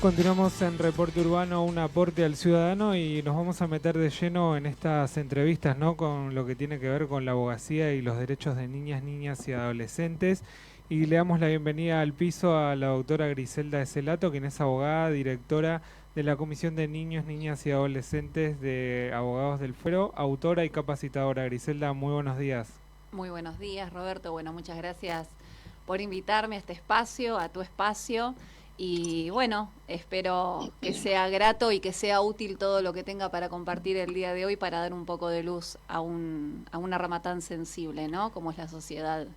Continuamos en Reporte Urbano, un aporte al ciudadano, y nos vamos a meter de lleno en estas entrevistas, ¿no? Con lo que tiene que ver con la abogacía y los derechos de niñas, niñas y adolescentes. Y le damos la bienvenida al piso a la doctora Griselda Eselato, quien es abogada, directora de la Comisión de Niños, Niñas y Adolescentes de Abogados del Fuero, autora y capacitadora. Griselda, muy buenos días. Muy buenos días, Roberto. Bueno, muchas gracias por invitarme a este espacio, a tu espacio. Y bueno, espero que sea grato y que sea útil todo lo que tenga para compartir el día de hoy para dar un poco de luz a una rama tan sensible, ¿no? Como es la sociedad,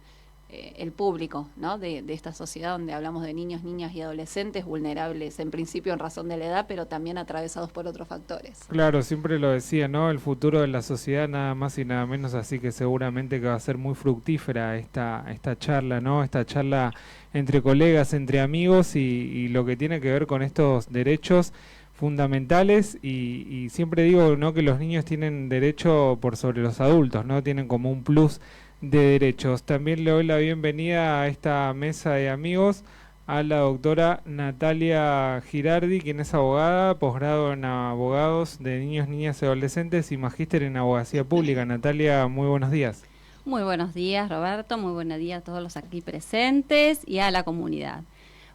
el público, ¿no? De esta sociedad donde hablamos de niños, niñas y adolescentes vulnerables, en principio en razón de la edad, pero también atravesados por otros factores. Claro, siempre lo decía, ¿no? El futuro de la sociedad nada más y nada menos, así que seguramente que va a ser muy fructífera esta charla, ¿no? Esta charla entre colegas, entre amigos y lo que tiene que ver con estos derechos fundamentales y siempre digo, ¿no? Que los niños tienen derecho por sobre los adultos, ¿no? Tienen como un plus de derechos. También le doy la bienvenida a esta mesa de amigos a la doctora Natalia Girardi, quien es abogada, posgrado en abogados de niños, niñas y adolescentes y magíster en abogacía pública. Natalia, muy buenos días. Muy buenos días, Roberto, muy buenos días a todos los aquí presentes y a la comunidad.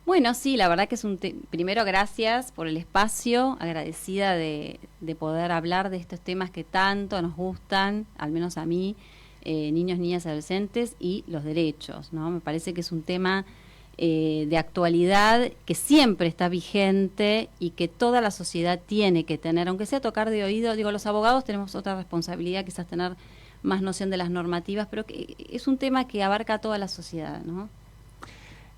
Bueno, sí, la verdad que es primero gracias por el espacio, agradecida de poder hablar de estos temas que tanto nos gustan, al menos a mí, niños, niñas y adolescentes y los derechos, ¿no? Me parece que es un tema de actualidad que siempre está vigente y que toda la sociedad tiene que tener, aunque sea tocar de oído. Digo, los abogados tenemos otra responsabilidad, quizás tener más noción de las normativas, pero que es un tema que abarca a toda la sociedad, ¿no?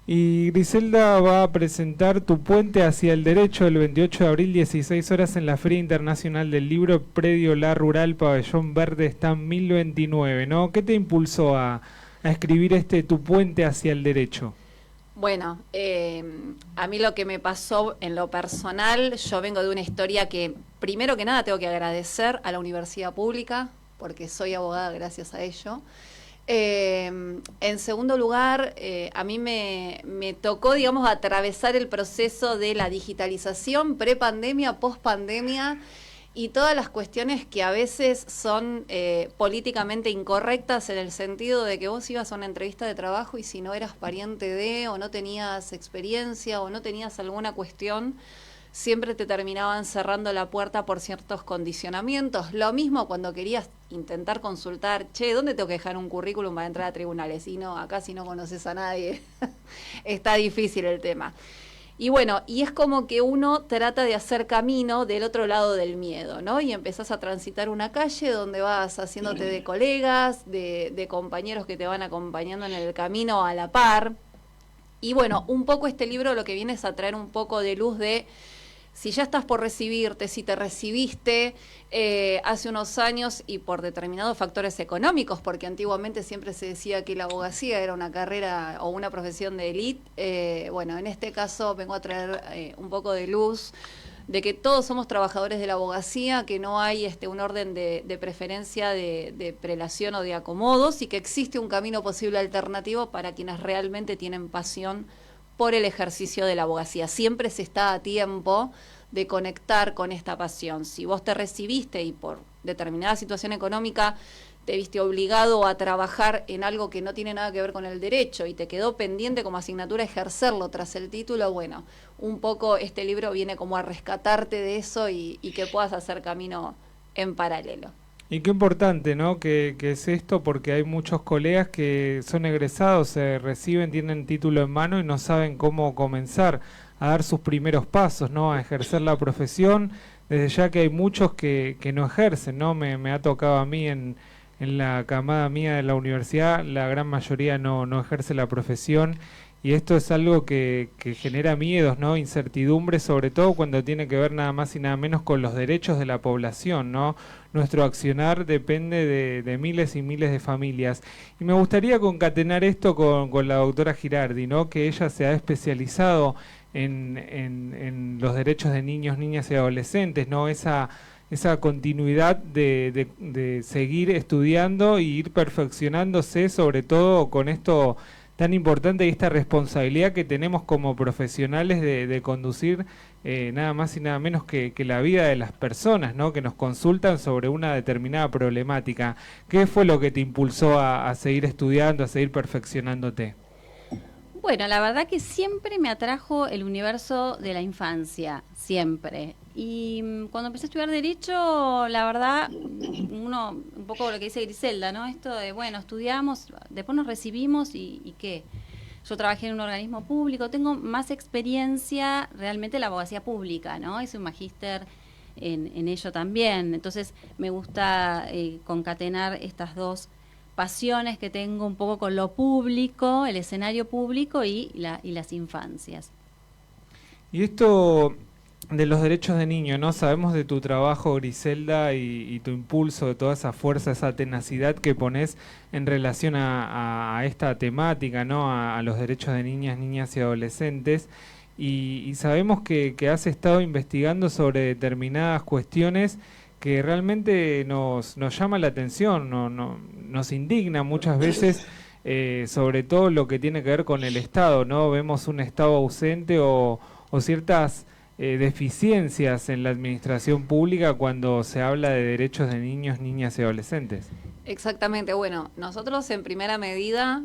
Y Griselda va a presentar Tu puente hacia el derecho el 28 de abril, 16 horas, en la Feria Internacional del Libro, Predio La Rural, Pabellón Verde, Stand 1029, ¿no? ¿Qué te impulsó a escribir Tu puente hacia el derecho? Bueno, a mí lo que me pasó en lo personal, yo vengo de una historia que, primero que nada, tengo que agradecer a la universidad pública, porque soy abogada gracias a ello. En segundo lugar, a mí me tocó, digamos, atravesar el proceso de la digitalización prepandemia, pospandemia y todas las cuestiones que a veces son políticamente incorrectas, en el sentido de que vos ibas a una entrevista de trabajo y si no eras pariente de, o no tenías experiencia, o no tenías alguna cuestión, siempre te terminaban cerrando la puerta por ciertos condicionamientos. Lo mismo cuando querías intentar consultar, ¿dónde tengo que dejar un currículum para entrar a tribunales? Y no, acá si no conoces a nadie, está difícil el tema. Y bueno, y es como que uno trata de hacer camino del otro lado del miedo, ¿no? Y empezás a transitar una calle donde vas haciéndote de colegas, de compañeros que te van acompañando en el camino a la par. Y bueno, un poco este libro lo que viene es a traer un poco de luz de si ya estás por recibirte, si te recibiste hace unos años y por determinados factores económicos, porque antiguamente siempre se decía que la abogacía era una carrera o una profesión de élite. Bueno, en este caso vengo a traer un poco de luz de que todos somos trabajadores de la abogacía, que no hay un orden de preferencia de prelación o de acomodos, y que existe un camino posible alternativo para quienes realmente tienen pasión por el ejercicio de la abogacía. Siempre se está a tiempo de conectar con esta pasión. Si vos te recibiste y por determinada situación económica te viste obligado a trabajar en algo que no tiene nada que ver con el derecho y te quedó pendiente como asignatura ejercerlo tras el título, bueno, un poco este libro viene como a rescatarte de eso y que puedas hacer camino en paralelo. Y qué importante, ¿no? Que es esto, porque hay muchos colegas que son egresados, se reciben, tienen título en mano y no saben cómo comenzar a dar sus primeros pasos, ¿no? A ejercer la profesión, desde ya que hay muchos que no ejercen, ¿no? Me ha tocado a mí en la camada mía de la universidad, la gran mayoría no ejerce la profesión. Y esto es algo que genera miedos, ¿no? Incertidumbre, sobre todo cuando tiene que ver nada más y nada menos con los derechos de la población, ¿no? Nuestro accionar depende de miles y miles de familias. Y me gustaría concatenar esto con la doctora Girardi, ¿no? Que ella se ha especializado en los derechos de niños, niñas y adolescentes, ¿no? Esa continuidad de seguir estudiando y ir perfeccionándose, sobre todo con esto tan importante y esta responsabilidad que tenemos como profesionales de conducir nada más y nada menos que la vida de las personas, ¿no? Que nos consultan sobre una determinada problemática. ¿Qué fue lo que te impulsó a seguir estudiando, a seguir perfeccionándote? Bueno, la verdad que siempre me atrajo el universo de la infancia, siempre. Y cuando empecé a estudiar Derecho, la verdad, un poco lo que dice Griselda, ¿no? Esto de, bueno, estudiamos, después nos recibimos y ¿qué? Yo trabajé en un organismo público, tengo más experiencia realmente en la abogacía pública, ¿no? Hice un magíster en ello también. Entonces, me gusta concatenar estas dos pasiones que tengo un poco con lo público, el escenario público y las infancias. Y esto de los derechos de niño, ¿no? Sabemos de tu trabajo, Griselda, y tu impulso, de toda esa fuerza, esa tenacidad que pones en relación a esta temática, ¿no? A los derechos de niñas, niñas y adolescentes. Y sabemos que has estado investigando sobre determinadas cuestiones que realmente nos llama la atención, nos indigna muchas veces, sobre todo lo que tiene que ver con el Estado, ¿no? Vemos un Estado ausente o ciertas deficiencias en la administración pública cuando se habla de derechos de niños, niñas y adolescentes. Exactamente, bueno, nosotros en primera medida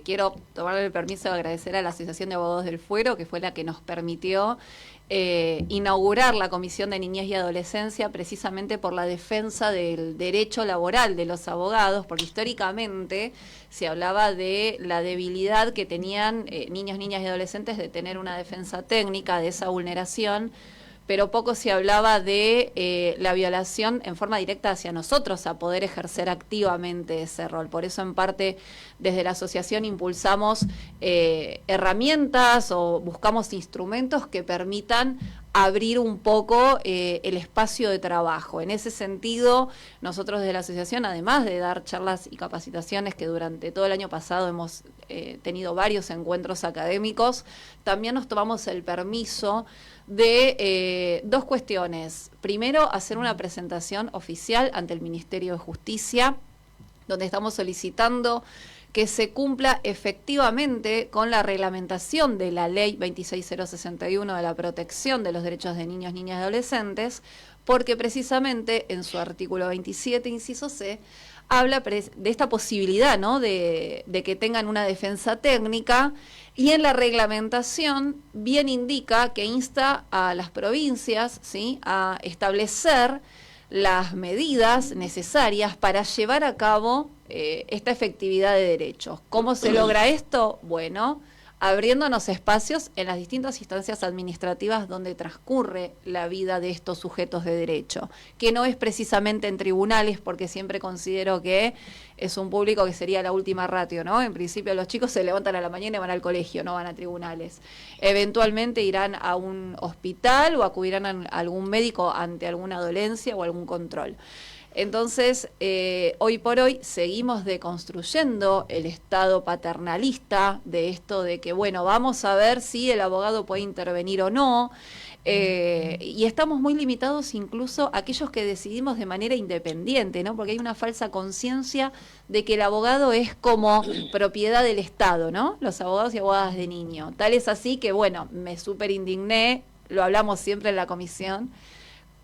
quiero tomarle el permiso de agradecer a la Asociación de Abogados del Fuero, que fue la que nos permitió inaugurar la Comisión de Niñez y Adolescencia precisamente por la defensa del derecho laboral de los abogados, porque históricamente se hablaba de la debilidad que tenían niños, niñas y adolescentes de tener una defensa técnica de esa vulneración, pero poco se hablaba de la violación en forma directa hacia nosotros, a poder ejercer activamente ese rol. Por eso, en parte, desde la asociación impulsamos herramientas o buscamos instrumentos que permitan abrir un poco el espacio de trabajo. En ese sentido, nosotros desde la asociación, además de dar charlas y capacitaciones, que durante todo el año pasado hemos tenido varios encuentros académicos, también nos tomamos el permiso de dos cuestiones. Primero, hacer una presentación oficial ante el Ministerio de Justicia, donde estamos solicitando que se cumpla efectivamente con la reglamentación de la Ley 26061 de la protección de los derechos de niños, niñas y adolescentes, porque precisamente en su artículo 27, inciso C, habla de esta posibilidad, ¿no?, de que tengan una defensa técnica, y en la reglamentación bien indica que insta a las provincias, ¿sí?, a establecer las medidas necesarias para llevar a cabo esta efectividad de derechos. ¿Cómo se logra esto? Bueno, abriéndonos espacios en las distintas instancias administrativas donde transcurre la vida de estos sujetos de derecho, que no es precisamente en tribunales, porque siempre considero que es un público que sería la última ratio, ¿no? En principio los chicos se levantan a la mañana y van al colegio, no van a tribunales. Eventualmente irán a un hospital o acudirán a algún médico ante alguna dolencia o algún control. Entonces, hoy por hoy seguimos deconstruyendo el Estado paternalista de esto de que, bueno, vamos a ver si el abogado puede intervenir o no, y estamos muy limitados incluso a aquellos que decidimos de manera independiente, ¿no? Porque hay una falsa conciencia de que el abogado es como propiedad del Estado, ¿no? Los abogados y abogadas de niño. Tal es así que, bueno, me súper indigné, lo hablamos siempre en la comisión,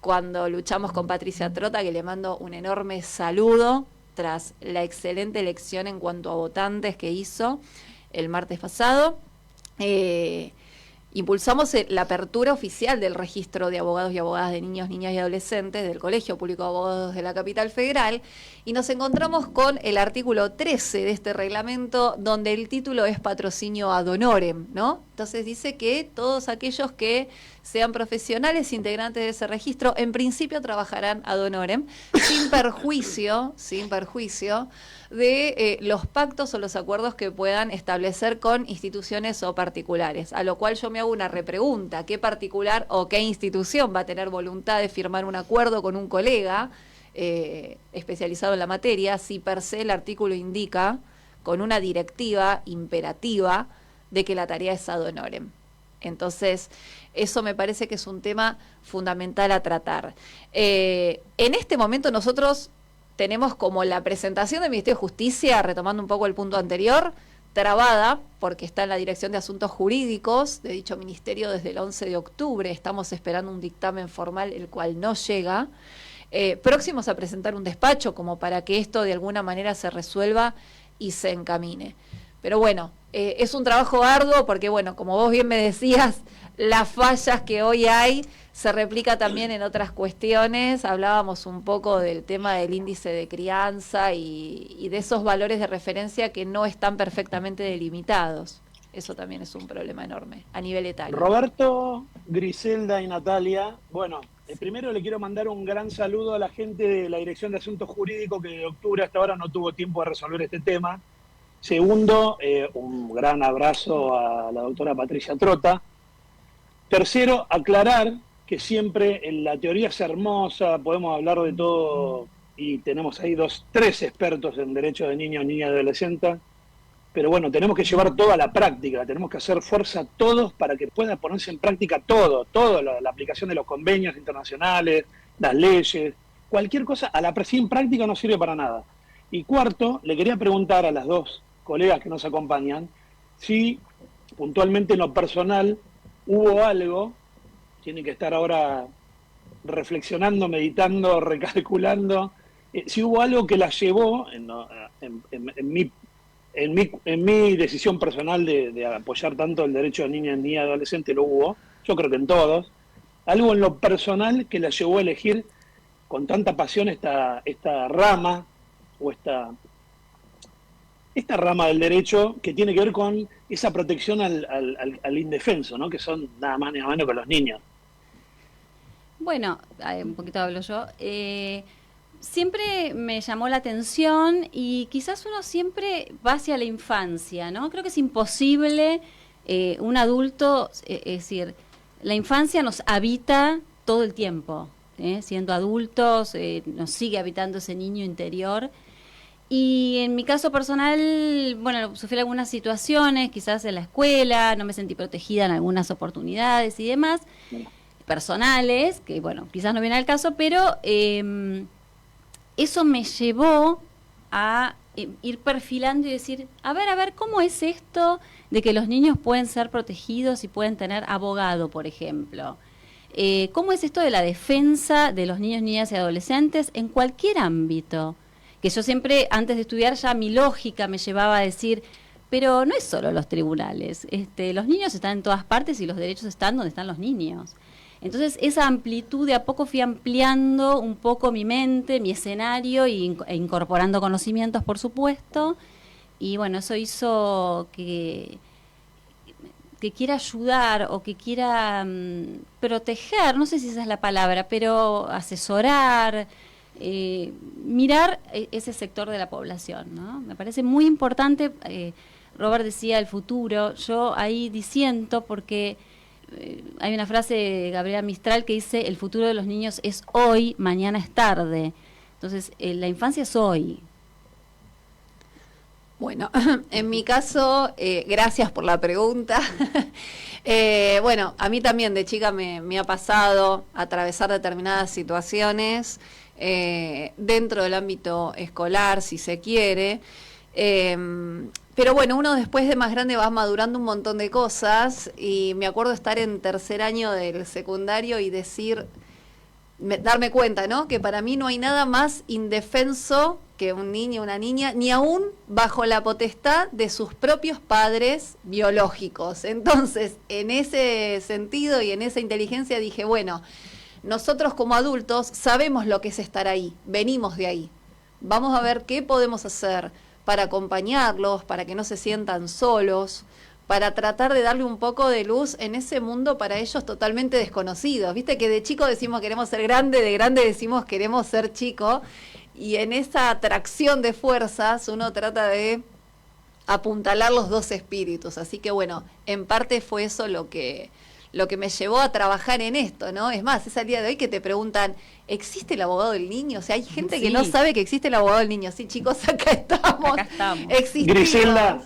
cuando luchamos con Patricia Trota, que le mando un enorme saludo tras la excelente elección en cuanto a votantes que hizo el martes pasado. Impulsamos la apertura oficial del registro de abogados y abogadas de niños, niñas y adolescentes del Colegio Público de Abogados de la Capital Federal, y nos encontramos con el artículo 13 de este reglamento, donde el título es patrocinio ad honorem, ¿no? Entonces dice que todos aquellos que sean profesionales integrantes de ese registro, en principio trabajarán ad honorem, sin perjuicio de los pactos o los acuerdos que puedan establecer con instituciones o particulares, a lo cual yo me hago una repregunta: ¿qué particular o qué institución va a tener voluntad de firmar un acuerdo con un colega especializado en la materia si per se el artículo indica con una directiva imperativa de que la tarea es ad honorem? Entonces, eso me parece que es un tema fundamental a tratar. En este momento nosotros tenemos como la presentación del Ministerio de Justicia, retomando un poco el punto anterior, trabada porque está en la Dirección de Asuntos Jurídicos de dicho ministerio desde el 11 de octubre. Estamos esperando un dictamen formal, el cual no llega. Próximos a presentar un despacho como para que esto de alguna manera se resuelva y se encamine. Pero bueno, es un trabajo arduo porque, bueno, como vos bien me decías, las fallas que hoy hay se replica también en otras cuestiones. Hablábamos un poco del tema del índice de crianza y de esos valores de referencia que no están perfectamente delimitados. Eso también es un problema enorme a nivel etario. Roberto, Griselda y Natalia, bueno, primero le quiero mandar un gran saludo a la gente de la Dirección de Asuntos Jurídicos que de octubre hasta ahora no tuvo tiempo de resolver este tema. Segundo, un gran abrazo a la doctora Patricia Trota. Tercero, aclarar que siempre la teoría es hermosa, podemos hablar de todo y tenemos ahí tres expertos en derechos de niños, niñas y adolescentes, pero bueno, tenemos que llevar todo a la práctica, tenemos que hacer fuerza todos para que pueda ponerse en práctica todo la aplicación de los convenios internacionales, las leyes, cualquier cosa, sin práctica no sirve para nada. Y cuarto, le quería preguntar a las dos colegas que nos acompañan si puntualmente en lo personal hubo algo, tienen que estar ahora reflexionando, meditando, recalculando, si hubo algo que las llevó, en mi decisión personal de apoyar tanto el derecho de niñas y adolescentes, lo hubo, yo creo que en todos, algo en lo personal que las llevó a elegir con tanta pasión esta rama, o esta rama del derecho que tiene que ver con esa protección al indefenso, ¿no? Que son nada más ni nada menos que los niños. Bueno, un poquito hablo yo. Siempre me llamó la atención y quizás uno siempre va hacia la infancia, ¿no? Creo que es imposible un adulto, es decir, la infancia nos habita todo el tiempo, siendo adultos, nos sigue habitando ese niño interior. Y en mi caso personal, bueno, sufrí algunas situaciones, quizás en la escuela, no me sentí protegida en algunas oportunidades y demás, personales, que bueno, quizás no viene al caso, pero eso me llevó a ir perfilando y decir, a ver, ¿cómo es esto de que los niños pueden ser protegidos y pueden tener abogado, por ejemplo? ¿Cómo es esto de la defensa de los niños, niñas y adolescentes en cualquier ámbito? Que yo siempre, antes de estudiar, ya mi lógica me llevaba a decir, pero no es solo los tribunales, los niños están en todas partes y los derechos están donde están los niños. Entonces, esa amplitud, de a poco fui ampliando un poco mi mente, mi escenario, e incorporando conocimientos, por supuesto, y bueno, eso hizo que quiera ayudar o que quiera proteger, no sé si esa es la palabra, pero asesorar, mirar ese sector de la población, ¿no? Me parece muy importante. Robert decía el futuro, yo ahí disiento porque hay una frase de Gabriela Mistral que dice: el futuro de los niños es hoy, mañana es tarde. Entonces, la infancia es hoy. Bueno, en mi caso, gracias por la pregunta. Bueno, a mí también de chica me ha pasado atravesar determinadas situaciones dentro del ámbito escolar, si se quiere. Pero bueno, uno después de más grande va madurando un montón de cosas, y me acuerdo estar en tercer año del secundario y darme cuenta, ¿no? Que para mí no hay nada más indefenso que un niño o una niña, ni aún bajo la potestad de sus propios padres biológicos. Entonces, en ese sentido y en esa inteligencia dije, bueno, nosotros como adultos sabemos lo que es estar ahí, venimos de ahí. Vamos a ver qué podemos hacer para acompañarlos, para que no se sientan solos, para tratar de darle un poco de luz en ese mundo para ellos totalmente desconocido. Viste que de chico decimos queremos ser grande, de grande decimos queremos ser chico, y en esa atracción de fuerzas uno trata de apuntalar los dos espíritus. Así que bueno, en parte fue eso lo que me llevó a trabajar en esto, ¿no? Es más, es al día de hoy que te preguntan, ¿existe el abogado del niño? O sea, hay gente que no sabe que existe el abogado del niño. Sí, chicos, acá estamos. Griselda,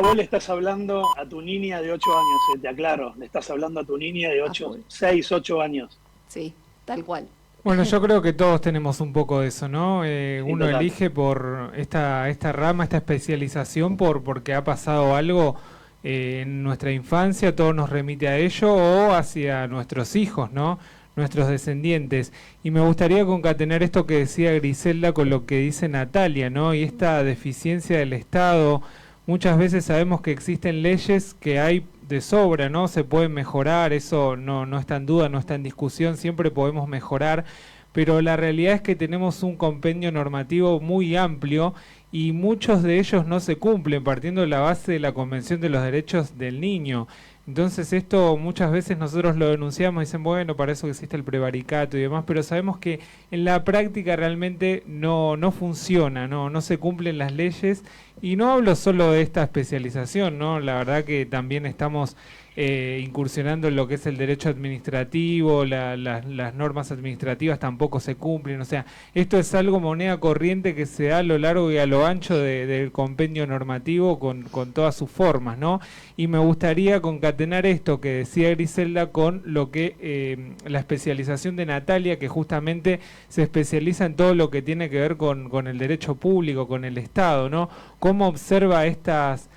vos le estás hablando a tu niña de 8 años, te aclaro. Le estás hablando a tu niña de 6, 8 años. Sí, tal cual. Bueno, yo creo que todos tenemos un poco de eso, ¿no? Uno total. elige por esta rama, esta especialización, porque ha pasado algo en nuestra infancia, todo nos remite a ello, o hacia nuestros hijos, ¿no? Nuestros descendientes. Y me gustaría concatenar esto que decía Griselda con lo que dice Natalia, ¿no? Y esta deficiencia del Estado. Muchas veces sabemos que existen leyes que hay de sobra, ¿no? Se pueden mejorar, eso no está en duda, no está en discusión, siempre podemos mejorar, pero la realidad es que tenemos un compendio normativo muy amplio y muchos de ellos no se cumplen, partiendo de la base de la Convención de los Derechos del Niño. Entonces esto muchas veces nosotros lo denunciamos, dicen, bueno, para eso existe el prevaricato y demás, pero sabemos que en la práctica realmente no funciona, no se cumplen las leyes, y no hablo solo de esta especialización, ¿no? La verdad que también estamos incursionando en lo que es el derecho administrativo, las normas administrativas tampoco se cumplen, o sea, esto es algo moneda corriente que se da a lo largo y a lo ancho del compendio normativo con todas sus formas, ¿no? Y me gustaría concatenar esto que decía Griselda con lo que la especialización de Natalia, que justamente se especializa en todo lo que tiene que ver con el derecho público, con el Estado, ¿no? ¿Cómo observa estas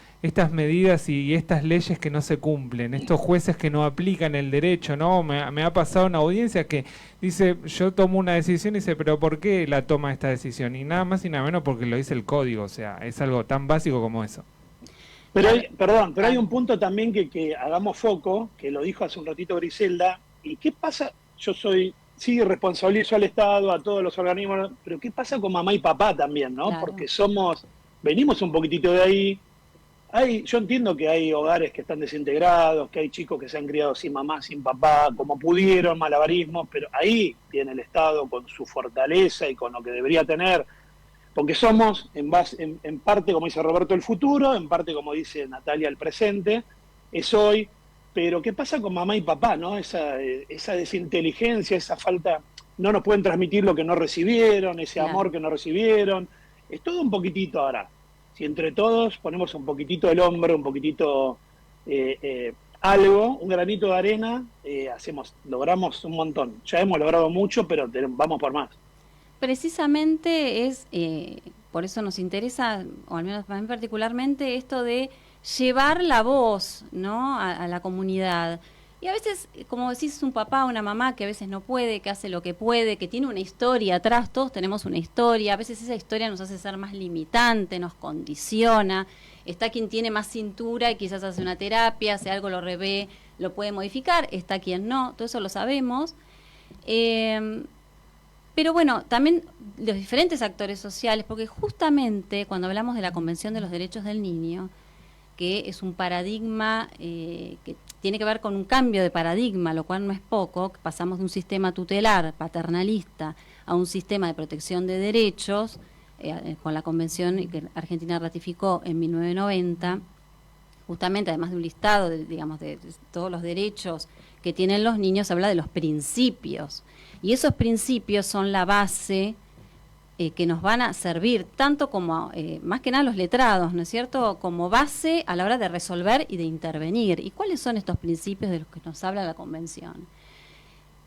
medidas y estas leyes que no se cumplen, estos jueces que no aplican el derecho, ¿no? Me ha pasado una audiencia que dice, yo tomo una decisión y dice, pero ¿por qué la toma esta decisión? Y nada más y nada menos porque lo dice el código, o sea, es algo tan básico como eso. Pero hay un punto también que hagamos foco, que lo dijo hace un ratito Griselda, ¿y qué pasa? Yo sí, responsabilizo al Estado, a todos los organismos, pero ¿qué pasa con mamá y papá también, no? Claro. Porque venimos un poquitito de ahí. Yo entiendo que hay hogares que están desintegrados, que hay chicos que se han criado sin mamá, sin papá, como pudieron, malabarismos, pero ahí tiene el Estado con su fortaleza y con lo que debería tener, porque somos en parte, como dice Roberto, el futuro, en parte, como dice Natalia, el presente, es hoy, pero ¿qué pasa con mamá y papá, no? Esa desinteligencia, esa falta, no nos pueden transmitir lo que no recibieron, ese Claro. amor que no recibieron, es todo un poquitito ahora. Si entre todos ponemos un poquitito el hombro, un poquitito algo, un granito de arena, logramos un montón. Ya hemos logrado mucho, pero vamos por más. Precisamente por eso nos interesa, o al menos para mí particularmente, esto de llevar la voz, ¿no? a la comunidad. Y a veces, como decís, un papá o una mamá que a veces no puede, que hace lo que puede, que tiene una historia atrás, todos tenemos una historia, a veces esa historia nos hace ser más limitante, nos condiciona. Está quien tiene más cintura y quizás hace una terapia, si algo lo revé, lo puede modificar, está quien no, todo eso lo sabemos. Pero bueno, también los diferentes actores sociales, porque justamente cuando hablamos de la Convención de los Derechos del Niño, que es un paradigma que tiene que ver con un cambio de paradigma, lo cual no es poco, que pasamos de un sistema tutelar, paternalista, a un sistema de protección de derechos, con la convención que Argentina ratificó en 1990, justamente además de un listado de todos los derechos que tienen los niños, habla de los principios. Y esos principios son la base que nos van a servir tanto como, más que nada los letrados, ¿no es cierto?, como base a la hora de resolver y de intervenir. ¿Y cuáles son estos principios de los que nos habla la Convención?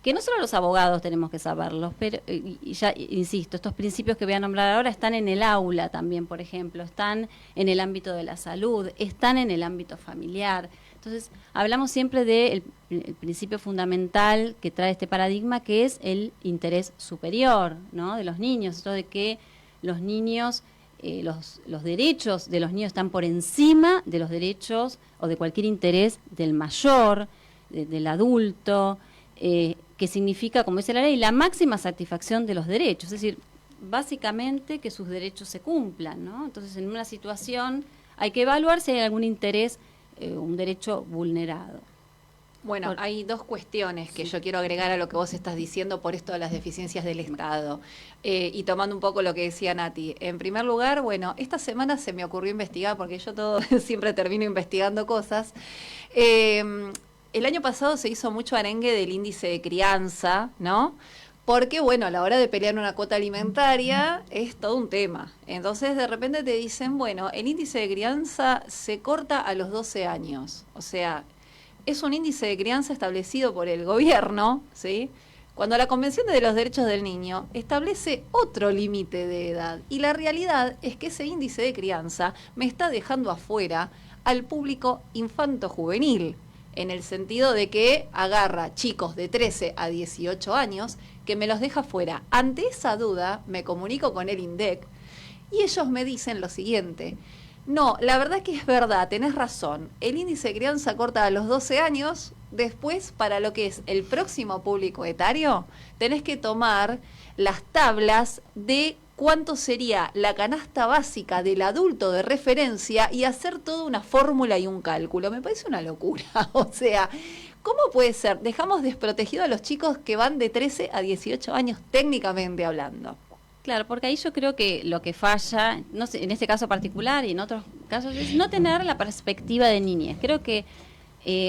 Que no solo los abogados tenemos que saberlos, pero, y ya insisto, estos principios que voy a nombrar ahora están en el aula también, por ejemplo, están en el ámbito de la salud, están en el ámbito familiar. Entonces, hablamos siempre del principio fundamental que trae este paradigma, que es el interés superior, ¿no?, de los niños, esto de que los niños, los derechos de los niños están por encima de los derechos o de cualquier interés del mayor, del adulto, que significa, como dice la ley, la máxima satisfacción de los derechos, es decir, básicamente que sus derechos se cumplan, ¿no? Entonces, en una situación hay que evaluar si hay algún interés, un derecho vulnerado. Bueno, hay dos cuestiones que yo quiero agregar a lo que vos estás diciendo por esto de las deficiencias del Estado. Y tomando un poco lo que decía Nati. En primer lugar, bueno, esta semana se me ocurrió investigar, porque yo siempre termino investigando cosas. El año pasado se hizo mucho arengue del índice de crianza, ¿no? Porque, bueno, a la hora de pelear una cuota alimentaria es todo un tema. Entonces, de repente te dicen, bueno, el índice de crianza se corta a los 12 años. O sea, es un índice de crianza establecido por el gobierno, ¿sí?, cuando la Convención de los Derechos del Niño establece otro límite de edad. Y la realidad es que ese índice de crianza me está dejando afuera al público infanto-juvenil, en el sentido de que agarra chicos de 13 a 18 años, que me los deja fuera. Ante esa duda, me comunico con el INDEC y ellos me dicen lo siguiente: no, la verdad que es verdad, tenés razón, el índice de crianza corta a los 12 años, después para lo que es el próximo público etario, tenés que tomar las tablas de cuánto sería la canasta básica del adulto de referencia y hacer toda una fórmula y un cálculo. Me parece una locura. O sea, ¿cómo puede ser? Dejamos desprotegidos a los chicos que van de 13 a 18 años técnicamente hablando. Claro, porque ahí yo creo que lo que falla, no sé, en este caso particular y en otros casos, es no tener la perspectiva de niñez. Creo que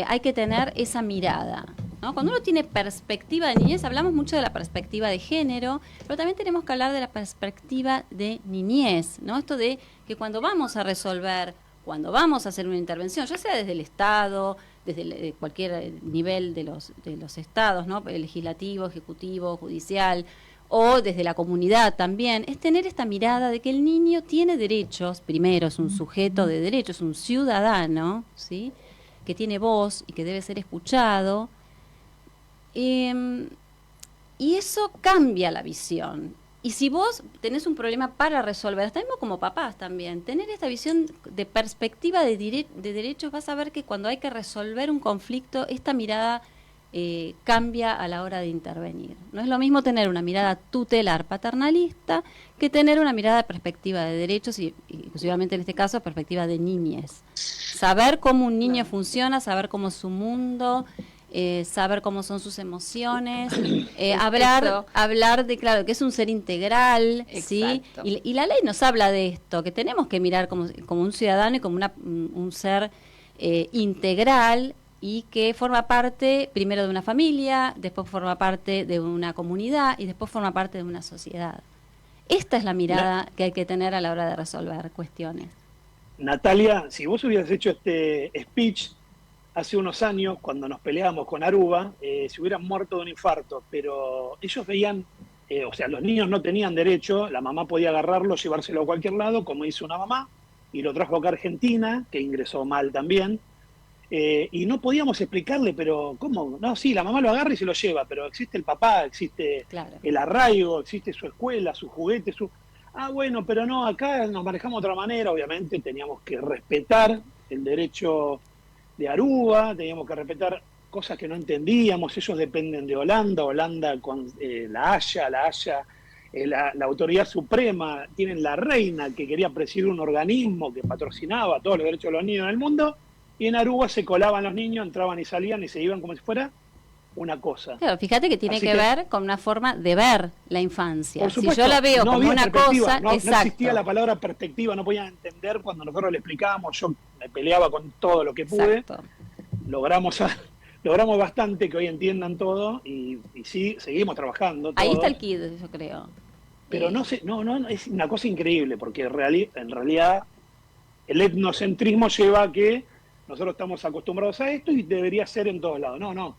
hay que tener esa mirada, ¿no? Cuando uno tiene perspectiva de niñez, hablamos mucho de la perspectiva de género, pero también tenemos que hablar de la perspectiva de niñez, ¿no? Esto de que cuando vamos a resolver, cuando vamos a hacer una intervención, ya sea desde el Estado, desde cualquier nivel de los estados, ¿no? El legislativo, ejecutivo, judicial, o desde la comunidad también, es tener esta mirada de que el niño tiene derechos, primero es un sujeto de derechos, un ciudadano, ¿sí?, que tiene voz y que debe ser escuchado, y eso cambia la visión. Y si vos tenés un problema para resolver, hasta mismo como papás también, tener esta visión de perspectiva de derechos, vas a ver que cuando hay que resolver un conflicto, esta mirada cambia a la hora de intervenir. No es lo mismo tener una mirada tutelar paternalista que tener una mirada de perspectiva de derechos y exclusivamente en este caso perspectiva de niñez. Saber cómo un niño funciona, saber cómo es su mundo, saber cómo son sus emociones, hablar de, claro, que es un ser integral, ¿sí? Y la ley nos habla de esto, que tenemos que mirar como un ciudadano y como un ser integral, y que forma parte primero de una familia, después forma parte de una comunidad y después forma parte de una sociedad. Esta es la mirada que hay que tener a la hora de resolver cuestiones. Natalia, si vos hubieras hecho este speech hace unos años, cuando nos peleábamos con Aruba, se hubieran muerto de un infarto, pero ellos veían, o sea, los niños no tenían derecho, la mamá podía agarrarlo, llevárselo a cualquier lado, como hizo una mamá, y lo trajo acá a Argentina, que ingresó mal también. Y no podíamos explicarle, pero ¿cómo? No, sí, la mamá lo agarra y se lo lleva, pero existe el papá, existe el arraigo, existe su escuela, su juguete, Ah, bueno, pero no, acá nos manejamos de otra manera, obviamente teníamos que respetar el derecho de Aruba, teníamos que respetar cosas que no entendíamos, ellos dependen de Holanda con la Haya, la autoridad suprema, tienen la reina que quería presidir un organismo que patrocinaba todos los derechos de los niños en el mundo, y en Aruba se colaban los niños, entraban y salían y se iban como si fuera una cosa. Claro, fíjate que tiene que ver con una forma de ver la infancia. Por supuesto, si yo la veo no como una cosa, no exacto. existía la palabra perspectiva, no podían entender cuando nosotros le explicábamos, yo me peleaba con todo lo que pude, logramos bastante que hoy entiendan todo y sí, seguimos trabajando. Ahí está el kid, yo creo. Pero no, es una cosa increíble, porque en realidad el etnocentrismo lleva a que nosotros estamos acostumbrados a esto y debería ser en todos lados. No.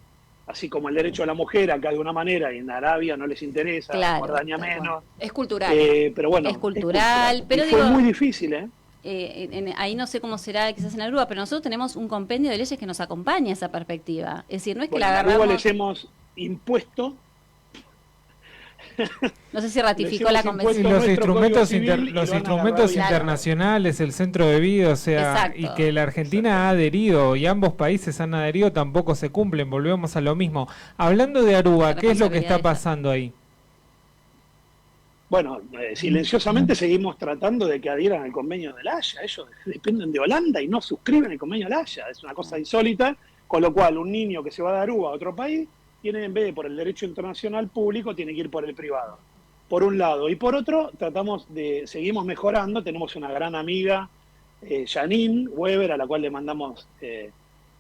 Así como el derecho a la mujer acá de una manera y en Arabia no les interesa, en Jordania menos. Es cultural. Pero bueno, es cultural. Pero fue muy difícil, ahí no sé cómo será quizás en Aruba, pero nosotros tenemos un compendio de leyes que nos acompaña esa perspectiva. Es decir, no es que la agarramos... En Aruba les hemos impuesto... No sé si ratificó la convención. Y los instrumentos internacionales, el centro de vida, o sea, y que la Argentina ha adherido y ambos países han adherido, tampoco se cumplen, volvemos a lo mismo. Hablando de Aruba, ¿qué es lo que está pasando ahí? Bueno, silenciosamente seguimos tratando de que adhieran al convenio de la Haya. Ellos dependen de Holanda y no suscriben el convenio de la Haya. Es una cosa insólita, con lo cual un niño que se va de Aruba a otro país tiene, en vez de por el derecho internacional público, tiene que ir por el privado. Por un lado. Y por otro, seguimos mejorando. Tenemos una gran amiga, Janine Weber, a la cual le mandamos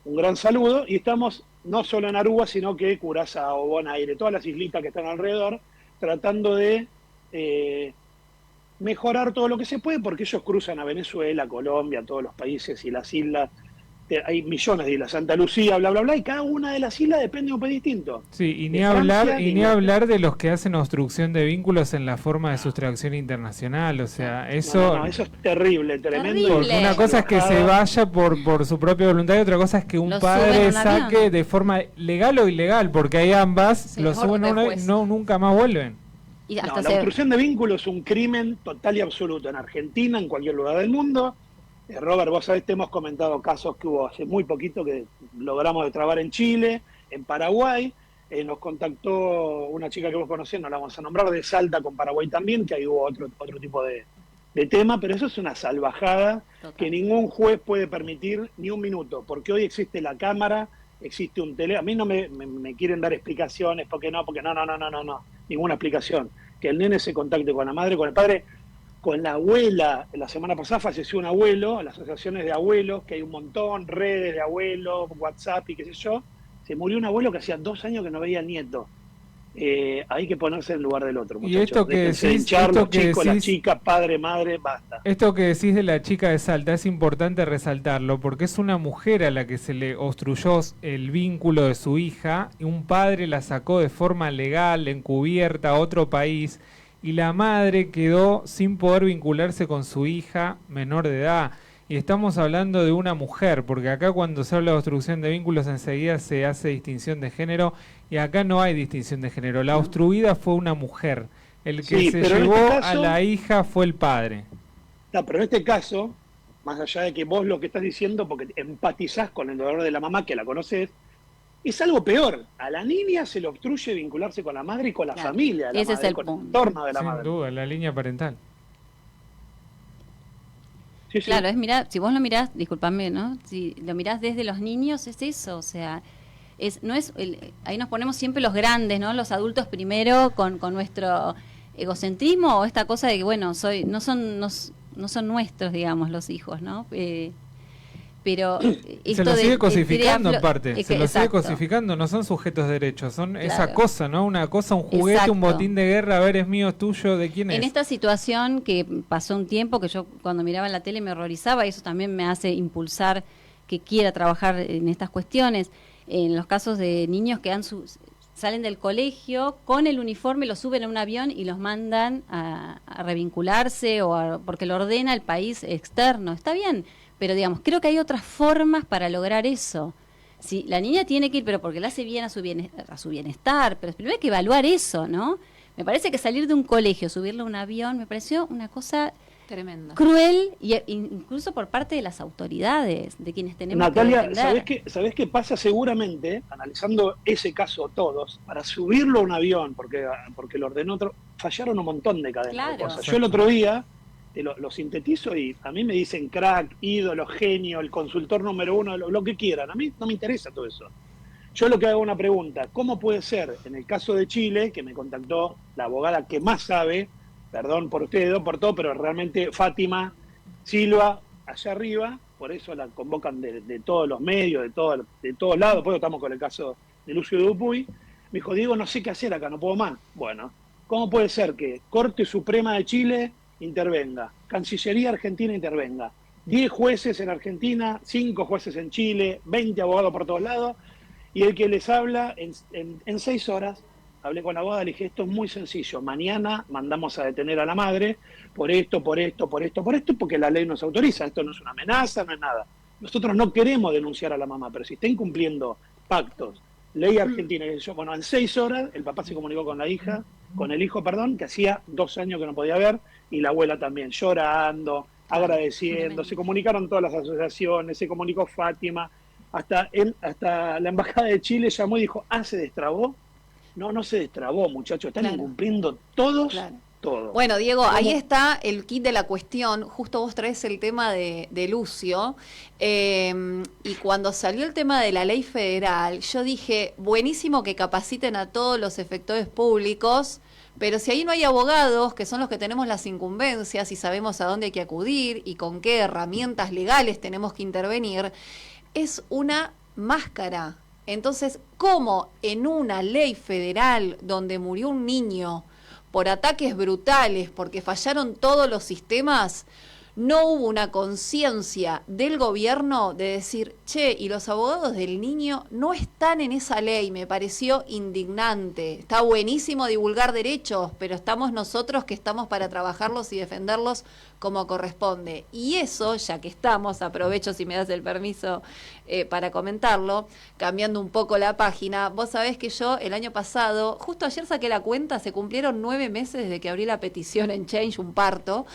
un gran saludo. Y estamos no solo en Aruba, sino que Curazao, Bonaire, todas las islitas que están alrededor, tratando de mejorar todo lo que se puede, porque ellos cruzan a Venezuela, Colombia, todos los países y las islas hay millones de islas, Santa Lucía, bla, bla, bla, y cada una de las islas depende de un país distinto. Sí, y De Francia, ni hablar de los que hacen obstrucción de vínculos en la forma de sustracción internacional, o sea, eso... No, eso es terrible, tremendo. Terrible. Una cosa es que se vaya por su propia voluntad y otra cosa es que un Lo padre suben a un saque avión. de forma legal o ilegal, porque hay ambas, Sí, lo mejor suben a después. no nunca más vuelven. Y No, hasta la obstrucción de vínculos es un crimen total y absoluto en Argentina, en cualquier lugar del mundo. Robert, vos sabés, te hemos comentado casos que hubo hace muy poquito que logramos destrabar en Chile, en Paraguay. Nos contactó una chica que vos conocés, no la vamos a nombrar, de Salta con Paraguay también, que ahí hubo otro tipo de tema, pero eso es una salvajada Total. que ningún juez puede permitir ni un minuto, porque hoy existe la cámara, existe un tele. A mí no me quieren dar explicaciones, porque no, ninguna explicación. Que el nene se contacte con la madre, con el padre, con la abuela. La semana pasada falleció un abuelo, las asociaciones de abuelos, que hay un montón, redes de abuelos, WhatsApp y qué sé yo. Se murió un abuelo que hacía 2 años que no veía al nieto. Hay que ponerse en lugar del otro, muchachos. Y esto que Déjense de decís, hinchar, esto los que chicos, la decís- chica, padre, madre, basta. Esto que decís de la chica de Salta es importante resaltarlo porque es una mujer a la que se le obstruyó el vínculo de su hija y un padre la sacó de forma legal, encubierta a otro país y la madre quedó sin poder vincularse con su hija menor de edad. Y estamos hablando de una mujer, porque acá cuando se habla de obstrucción de vínculos enseguida se hace distinción de género y acá no hay distinción de género. La obstruida fue una mujer. El que Sí, se pero en llevó este a caso- la hija fue el padre. No, pero en este caso, más allá de que vos lo que estás diciendo, porque empatizás con el dolor de la mamá, que la conoces, es algo peor. A la niña se le obstruye vincularse con la madre y con la Claro, familia de la ese es madre, el con punto. el entorno de la Sin madre. duda, la línea parental. Sí, sí. Claro, es mirar, si vos lo mirás, discúlpame, ¿no? Si lo mirás desde los niños, es eso, o sea, ahí nos ponemos siempre los grandes, ¿no? Los adultos primero con nuestro egocentrismo o esta cosa de que, bueno, no son nuestros, digamos, los hijos, ¿no? Pero Se esto lo sigue de cosificando tirar en parte, se lo sigue exacto. cosificando, no son sujetos de derechos, son esa Claro. cosa, ¿no? Una cosa, un juguete, Exacto. un botín de guerra, a ver, es mío, es tuyo, ¿de quién En es? esta situación que pasó un tiempo, que yo cuando miraba la tele me horrorizaba, y eso también me hace impulsar que quiera trabajar en estas cuestiones, en los casos de niños que salen del colegio con el uniforme, los suben a un avión y los mandan a revincularse porque lo ordena el país externo. Está bien, pero digamos, creo que hay otras formas para lograr eso. Si la niña tiene que ir, pero porque le hace bien a su bienestar, pero primero hay que evaluar eso, ¿no? Me parece que salir de un colegio, subirlo a un avión, me pareció una cosa Tremendo. cruel, incluso por parte de las autoridades, de quienes tenemos Natalia, que defender. ¿sabés qué pasa? Seguramente, analizando ese caso todos, para subirlo a un avión, porque lo ordenó otro, fallaron un montón de cadenas de Claro. cosas. Yo el otro día lo sintetizo y a mí me dicen crack, ídolo, genio, el consultor número 1, lo que quieran. A mí no me interesa todo eso. Yo lo que hago es una pregunta: ¿cómo puede ser, en el caso de Chile, que me contactó la abogada que más sabe, perdón por ustedes, por todo, pero realmente Fátima Silva, allá arriba, por eso la convocan de todos los medios, de todos lados, después estamos con el caso de Lucio Dupuy, me dijo, Diego, no sé qué hacer acá, no puedo más. Bueno, ¿cómo puede ser que Corte Suprema de Chile intervenga, Cancillería Argentina intervenga, 10 jueces en Argentina, 5 jueces en Chile, 20 abogados por todos lados, y el que les habla en 6 horas, hablé con la abogada, le dije, esto es muy sencillo, mañana mandamos a detener a la madre por esto, porque la ley nos autoriza, esto no es una amenaza, no es nada. Nosotros no queremos denunciar a la mamá, pero si está incumpliendo pactos, ley argentina, bueno, en 6 horas el papá se comunicó con el hijo, que hacía 2 años que no podía ver, y la abuela también, llorando, agradeciendo, se comunicaron todas las asociaciones, se comunicó Fátima, hasta la Embajada de Chile llamó y dijo, se destrabó. No se destrabó, muchachos, están incumpliendo todos, todo. Bueno, Diego, ahí está el kit de la cuestión. Justo vos traes el tema de Lucio. Y cuando salió el tema de la ley federal, yo dije, buenísimo que capaciten a todos los efectores públicos, pero si ahí no hay abogados, que son los que tenemos las incumbencias y sabemos a dónde hay que acudir y con qué herramientas legales tenemos que intervenir, es una máscara. Entonces, ¿cómo en una ley federal donde murió un niño por ataques brutales, porque fallaron todos los sistemas, no hubo una conciencia del gobierno de decir, che, y los abogados del niño no están en esa ley, me pareció indignante. Está buenísimo divulgar derechos, pero estamos nosotros que estamos para trabajarlos y defenderlos como corresponde. Y eso, ya que estamos, aprovecho si me das el permiso para comentarlo, cambiando un poco la página, vos sabés que yo el año pasado, justo ayer saqué la cuenta, se cumplieron 9 meses desde que abrí la petición en Change, un parto,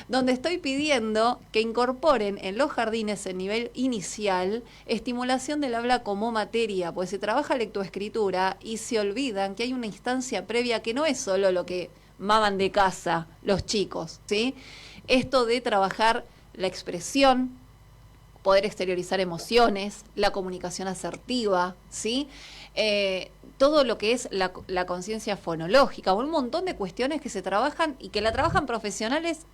donde estoy pidiendo que incorporen en los jardines en nivel inicial estimulación del habla como materia, pues se trabaja lectoescritura y se olvidan que hay una instancia previa que no es solo lo que maman de casa los chicos, ¿sí? Esto de trabajar la expresión, poder exteriorizar emociones, la comunicación asertiva, ¿sí? Todo lo que es la conciencia fonológica, un montón de cuestiones que se trabajan y que la trabajan profesionales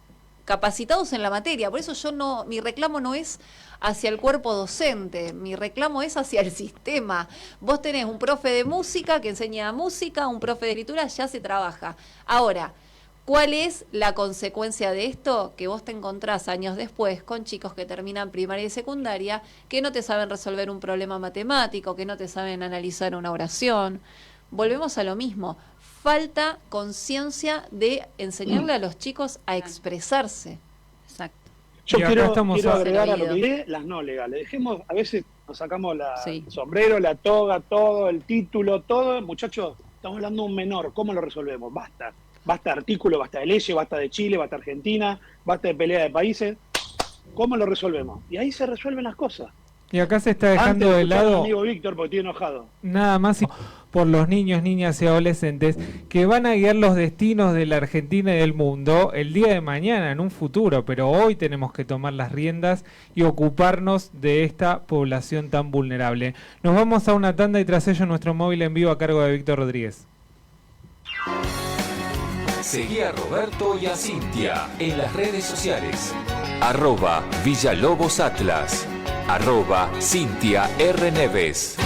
capacitados en la materia. Por eso mi reclamo no es hacia el cuerpo docente, mi reclamo es hacia el sistema. Vos tenés un profe de música que enseña música, un profe de escritura, ya se trabaja. Ahora, ¿cuál es la consecuencia de esto? Que vos te encontrás años después con chicos que terminan primaria y secundaria, que no te saben resolver un problema matemático, que no te saben analizar una oración. Volvemos a lo mismo. Falta conciencia de enseñarle a los chicos a expresarse. Exacto. Yo Y acá quiero estamos agregar a lo que diré, las no legales. Dejemos, a veces nos sacamos Sí. el sombrero, la toga, todo, el título, todo. Muchachos, estamos hablando de un menor, ¿cómo lo resolvemos? Basta. Basta de artículo, basta de leyes, basta de Chile, basta de Argentina, basta de pelea de países. ¿Cómo lo resolvemos? Y ahí se resuelven las cosas. Y acá se está dejando Antes de escuchar a mi lado amigo Víctor porque estoy enojado. nada más por los niños, niñas y adolescentes que van a guiar los destinos de la Argentina y del mundo el día de mañana, en un futuro, pero hoy tenemos que tomar las riendas y ocuparnos de esta población tan vulnerable. Nos vamos a una tanda y tras ello nuestro móvil en vivo a cargo de Víctor Rodríguez. Seguí a Roberto y a Cintia en las redes sociales. @Villalobos Atlas. @Cintia R. Neves.